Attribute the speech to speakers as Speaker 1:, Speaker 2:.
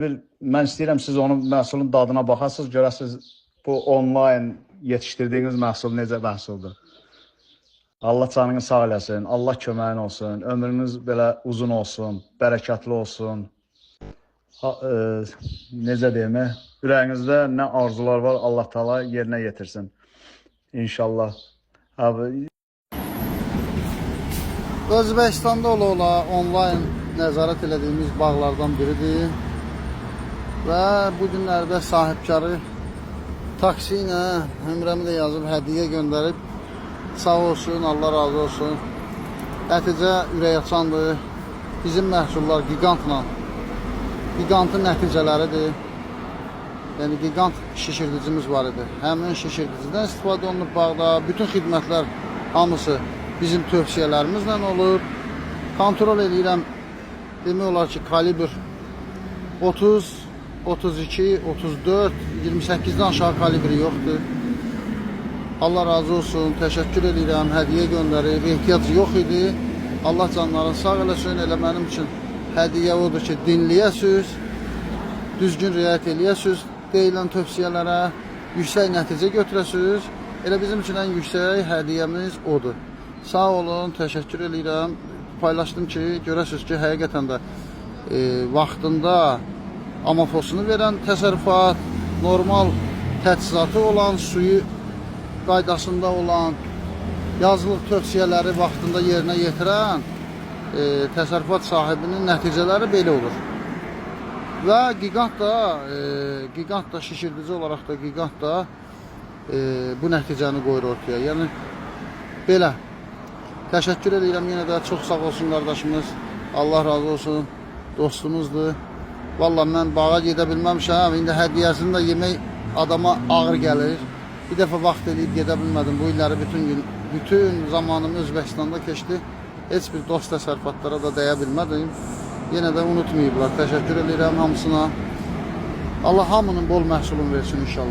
Speaker 1: Mən istəyirəm siz onun məhsulun dadına baxasınız, görəsiniz bu onlayn yetişdirdiyiniz məhsul necə məhsuldur. Allah canını sağ eləsin, Allah köməyin olsun, ömrünüz belə uzun olsun, bərəkətli olsun. Necə deyim, ürəyinizdə nə arzular var, Allah Taala yerinə yetirsin. İnşallah.
Speaker 2: Özbəkistanda ola onlayn nəzarət elədiyimiz bağlardan biridir. Və bu günlərdə sahibkarı taksi ilə ömrəmi də yazıb hədiyyə göndərib. Sağ olsun, Allah razı olsun. Nəticə ürək açandır. Bizim məhsullar gigantın nəticələridir. Yəni gigant şişirdicimiz var idi. Həmin şişirdicidən istifadə olunub bağda. Bütün xidmətlər hamısı bizim tövsiyələrimizlə olur. Kontrol edirəm. Demək olar ki, kalibr 30, 32, 34, 28-dən aşağı kalibri yoxdur. Allah razı olsun, təşəkkür edirəm, hədiyyə göndərib, ehtiyac yox idi. Allah canlarını sağ eləsin, elə mənim üçün hədiyyə odur ki, dinləyəsiz, düzgün riayət eləyəsiz, deyilən tövsiyələrə, yüksək nəticə götürəsiz. Elə bizim üçün ən yüksək hədiyyəmiz odur. Sağ olun, təşəkkür edirəm. Paylaşdım ki, görəsiniz ki, həqiqətən də vaxtında amafosunu verən təsərrüfat, normal təchizatı olan, suyu qaydasında olan, yazılıq tövsiyələri vaxtında yerinə yetirən təsərrüfat sahibinin nəticələri belə olur. Və gigant da şişirdici olaraq da gigant da bu nəticəni qoyur ortaya. Yəni belə. Təşəkkür edirəm yenə də, çox sağ olsun qardaşımız. Allah razı olsun, dostumuzdur. Vallahi mən bağa gedə bilməmişəm. İndi hədiyyəsini də yemək adama ağır gəlir. Bir dəfə vaxt eləyib gedə bilmədim. Bu illəri bütün zamanım Özbəkistanda keçdi. Heç bir dost təsərrüfatlara da dəyə bilmədim. Yenə də unutmayıblar. Təşəkkür edirəm hamısına. Allah hamının bol məhsulunu versin inşallah.